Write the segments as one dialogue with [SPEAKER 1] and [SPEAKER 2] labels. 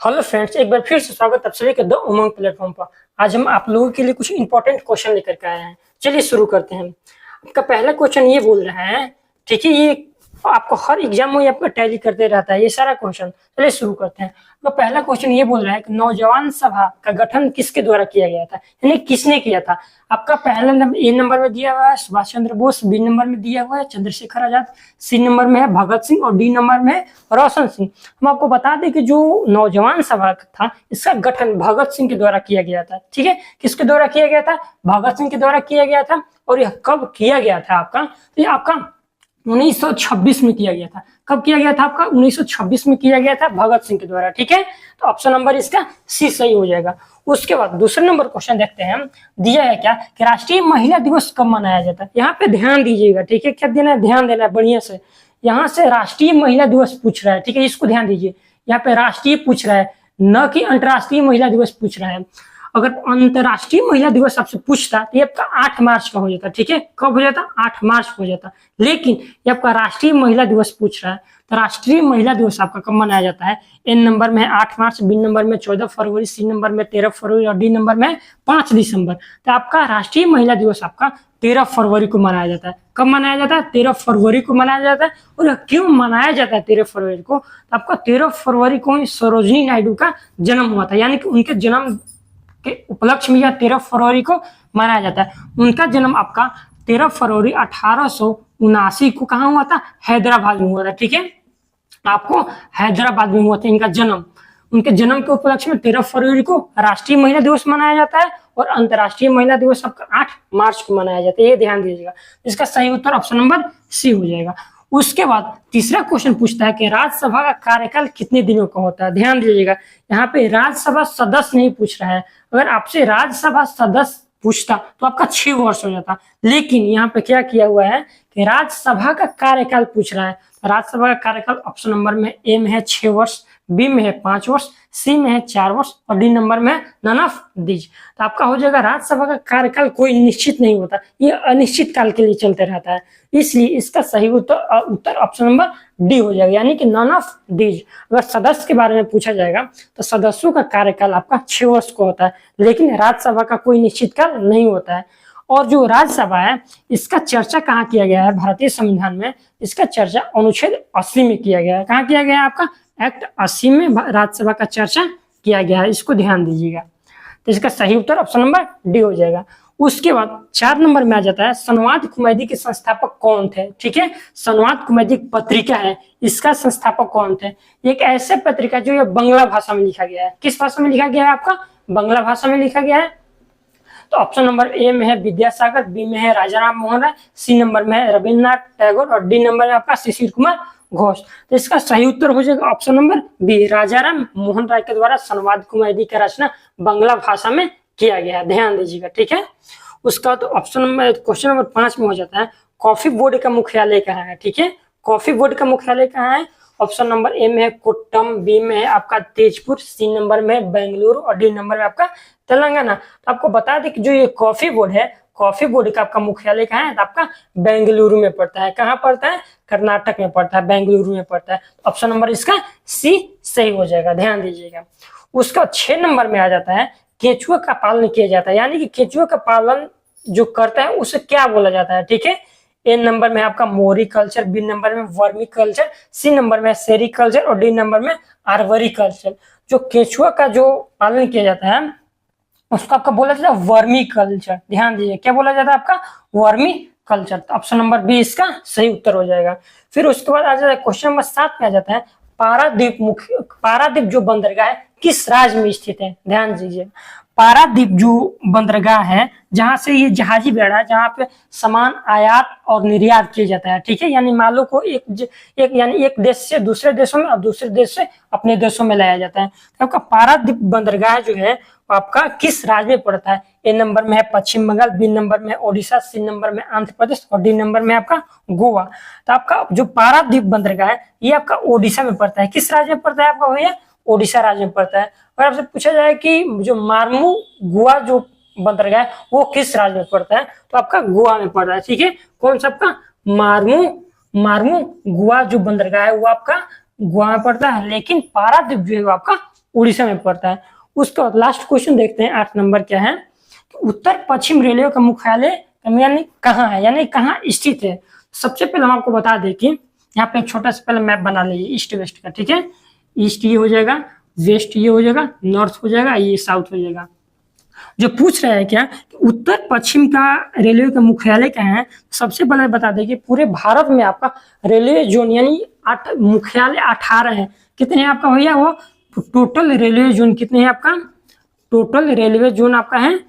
[SPEAKER 1] Hello friends, एक बार फिर से स्वागत आप सभी के द उमंग प्लेटफॉर्म पर। आज हम आप लोगों के लिए कुछ इंपॉर्टेंट क्वेश्चन लेकर के आए हैं। चलिए शुरू करते हैं। आपका पहला क्वेश्चन ये बोल रहा है, ठीक है, ये आपको हर एग्जाम में आपका टैली करते रहता है ये सारा क्वेश्चन। चलिए शुरू करते हैं। तो पहला क्वेश्चन ये बोल रहा है कि नौजवान सभा का गठन किसके द्वारा किया गया था, यानी किसने किया था। आपका पहला नंबर ए नंबर में दिया हुआ है सुभाष चंद्र बोस, बी नंबर में दिया हुआ है चंद्रशेखर आजाद, सी नंबर में है भगत सिंह और डी नंबर में है रोशन सिंह। हम आपको बता दें कि जो नौजवान सभा था इसका गठन भगत सिंह के द्वारा किया गया था। ठीक है, किसके द्वारा किया गया था? भगत सिंह के द्वारा किया गया था। और यह कब किया गया था आपका? तो ये आपका 1926 में किया गया था। कब किया गया था आपका? 1926 में किया गया था भगत सिंह के द्वारा। ठीक है, तो ऑप्शन नंबर इसका सी सही हो जाएगा। उसके बाद दूसरे नंबर क्वेश्चन देखते हैं। दिया है क्या कि राष्ट्रीय महिला दिवस कब मनाया जाता है। यहाँ पे ध्यान दीजिएगा, ठीक है, क्या देना है? ध्यान देना है बढ़िया से। यहाँ से राष्ट्रीय महिला दिवस पूछ रहा है, ठीक है, इसको ध्यान दीजिए। यहाँ पे राष्ट्रीय पूछ रहा है, न कि अंतरराष्ट्रीय महिला दिवस पूछ रहा है। अगर अंतरराष्ट्रीय महिला दिवस आपसे पूछता तो ये आपका 8 मार्च का हो जाता। ठीक है, कब हो जाता? 8 मार्च हो जाता। लेकिन ये आपका राष्ट्रीय महिला दिवस पूछ रहा है, तो राष्ट्रीय महिला दिवस आपका कब मनाया जाता है? एन नंबर में 8 मार्च, बी नंबर में 14 फरवरी, सी नंबर में 13 फरवरी और डी नंबर में 5 दिसंबर। तो आपका राष्ट्रीय महिला दिवस आपका 13 फरवरी को मनाया जाता है। कब मनाया जाता है? 13 फरवरी को मनाया जाता है। और क्यों मनाया जाता है 13 फरवरी को? तो आपका 13 फरवरी को सरोजिनी नायडू का जन्म हुआ था, यानी कि उनके जन्म के उपलक्ष्य में 13 फरवरी को मनाया जाता है। उनका जन्म आपका 13 फरवरी 1879 को कहाँ हुआ था? हैदराबाद में हुआ था। ठीक है, आपको हैदराबाद में हुआ था इनका जन्म। उनके जन्म के उपलक्ष्य में 13 फरवरी को राष्ट्रीय महिला दिवस मनाया जाता है और अंतर्राष्ट्रीय महिला दिवस आपका 8 मार्च को मनाया जाता है। ये ध्यान दीजिएगा। इसका सही उत्तर ऑप्शन नंबर सी हो जाएगा। उसके बाद तीसरा क्वेश्चन पूछता है कि राज्यसभा का कार्यकाल कितने दिनों का होता है। ध्यान दीजिएगा, यहाँ पे राज्यसभा सदस्य नहीं पूछ रहा है। अगर आपसे राज्यसभा सदस्य पूछता तो आपका 6 वर्ष हो जाता। लेकिन यहाँ पे क्या किया हुआ है कि राज्यसभा का कार्यकाल पूछ रहा है। राज्यसभा का कार्यकाल ऑप्शन नंबर में ए में है 6 वर्ष, बी में है 5 वर्ष, सी में है 4 वर्ष और डी नंबर में नन ऑफ दीज। तो आपका हो जाएगा राज्यसभा का कार्यकाल कोई निश्चित नहीं होता, ये अनिश्चित काल के लिए चलते रहता है। इसलिए इसका सही उत्तर ऑप्शन नंबर डी हो जाएगा, यानी कि नन ऑफ दीज। अगर सदस्य के बारे में पूछा जाएगा तो सदस्यों का कार्यकाल आपका 6 वर्ष को होता है, लेकिन राज्यसभा का कोई निश्चित काल नहीं होता है। और जो राज्यसभा है इसका चर्चा कहाँ किया गया है भारतीय संविधान में? इसका चर्चा अनुच्छेद 80 में किया गया है। कहाँ किया गया है? आपका एक्ट 80 में राज्यसभा का चर्चा किया गया है। इसको ध्यान दीजिएगा। तो इसका सही उत्तर ऑप्शन नंबर डी हो जाएगा। उसके बाद 4 नंबर में आ जाता है संवाद कुमैदी के संस्थापक कौन थे। ठीक है, संवाद कुमैदी पत्रिका है, इसका संस्थापक कौन थे? एक ऐसे पत्रिका जो ये बांग्ला भाषा में लिखा गया है। किस भाषा में लिखा गया है? आपका बांग्ला भाषा में लिखा गया है। तो ऑप्शन नंबर ए में है विद्यासागर, बी में है राजा राम मोहन राय, सी नंबर में है रविन्द्रनाथ टैगोर और डी नंबर में आपका शिशिर कुमार घोष। तो इसका सही उत्तर हो जाएगा ऑप्शन नंबर बी, राजा राम मोहन राय के द्वारा संवाद कुमैदी का रचना बांग्ला भाषा में किया गया है। ध्यान दीजिएगा। ठीक है, उसका तो ऑप्शन नंबर क्वेश्चन नंबर 5 में हो जाता है कॉफी बोर्ड का मुख्यालय कहाँ है। ठीक है, कॉफी बोर्ड का मुख्यालय कहाँ है? ऑप्शन नंबर ए में है कोट्टम, बी में है आपका तेजपुर, सी नंबर में है बेंगलुरु और डी नंबर में आपका तेलंगाना। तो आपको बता दें कि जो ये कॉफी बोर्ड है, कॉफी बोर्ड का आपका मुख्यालय कहाँ है? तो आपका बेंगलुरु में पड़ता है। कहाँ पड़ता है? कर्नाटक में पड़ता है, बेंगलुरु में पड़ता है। तो ऑप्शन नंबर इसका सी सही हो जाएगा। ध्यान दीजिएगा। उसका 6 नंबर में आ जाता है केंचुआ का पालन किया जाता है, यानी कि केंचुआ का पालन जो करता है उसे क्या बोला जाता है। ठीक है, ए नंबर में आपका मोरी कल्चर, बी नंबर में वर्मी कल्चर, सी नंबर में सेरी कल्चर और डी नंबर में आर्वरी कल्चर। जो केंचुआ का जो पालन किया जाता है उसको आपका बोला जाता है वर्मी कल्चर। ध्यान दीजिए, क्या बोला जाता है आपका? Vermi culture. तो ऑप्शन नंबर बी इसका सही उत्तर हो जाएगा। फिर उसके बाद आ जाता है क्वेश्चन नंबर 7 में आ जाता है पारादीप जो बंदरगाह है किस राज्य में स्थित है। ध्यान दीजिए, पारादीप जो बंदरगाह है जहां से ये जहाजी बेड़ा है, जहां पे सामान आयात और निर्यात किया जाता है। ठीक है, यानी मालों को एक देश से दूसरे देशों में और दूसरे देश से अपने देशों में लाया जाता है। तो आपका पारादीप बंदरगाह जो है आपका किस राज्य में पड़ता है? ए नंबर में है पश्चिम बंगाल, बी नंबर में ओडिशा, सी नंबर में आंध्र प्रदेश और डी नंबर में आपका गोवा। तो आपका जो पारादीप बंदरगाह है ये आपका ओडिशा में पड़ता है। किस राज्य में पड़ता है आपका भैया? ओडिशा राज्य में पड़ता है। और आपसे पूछा जाए कि जो मार्मू गोवा जो बंदरगाह है वो किस राज्य में पड़ता है? तो आपका गोवा में पड़ता है। ठीक है, कौन सा आपका? मार्मू गोवा जो बंदरगाह है वो आपका गोवा में पड़ता है, लेकिन पारादीप जो है वो आपका उड़ीसा में पड़ता है। उसके बाद लास्ट क्वेश्चन देखते हैं 8 नंबर क्या है, उत्तर पश्चिम रेलवे का मुख्यालय यानी कहाँ है, यानी कहाँ स्थित है। सबसे पहले हम आपको बता दें कि यहाँ पे एक छोटा सा पहले मैप बना लीजिए ईस्ट वेस्ट का, ठीक है। ईस्ट ये हो जाएगा, वेस्ट ये हो जाएगा, नॉर्थ हो जाएगा, ये साउथ हो जाएगा। जो पूछ रहा है क्या उत्तर पश्चिम का रेलवे का मुख्यालय क्या है, सबसे पहले बता दें कि पूरे भारत में आपका रेलवे जोन यानी मुख्यालय 18 है। कितने हैं आपका भैया, वो टोटल रेलवे जोन कितने हैं आपका, टोटल रेलवे जोन आपका है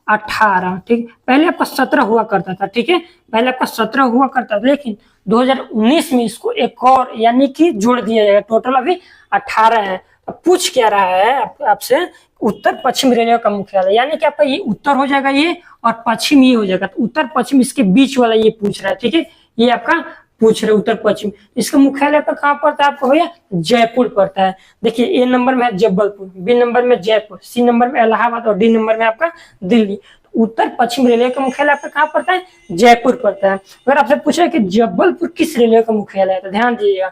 [SPEAKER 1] 18, ठीक। पहले आपका 17 हुआ करता था, ठीक है, पहले आपका 17 हुआ करता था, लेकिन 2019 में इसको एक और यानी कि जोड़ दिया जाएगा, टोटल अभी 18 है। अब पूछ क्या रहा है आपसे, उत्तर पश्चिम रेलवे का मुख्यालय, यानी कि आपका ये उत्तर हो जाएगा ये और पश्चिम ये हो जाएगा, तो उत्तर पश्चिम इसके बीच वाला ये पूछ रहा है, ठीक है। ये आपका पूछ रहे उत्तर पश्चिम, इसका मुख्यालय आपका कहाँ पड़ता है आपको भैया, जयपुर पड़ता है। देखिए ए नंबर में है जबलपुर, बी नंबर में जयपुर, सी नंबर में इलाहाबाद और डी नंबर में आपका दिल्ली। तो उत्तर पश्चिम रेलवे का मुख्यालय आपका कहाँ पड़ता है, जयपुर पड़ता है। अगर आपसे पूछा कि जबलपुर किस रेलवे का मुख्यालय है, तो ध्यान दीजिएगा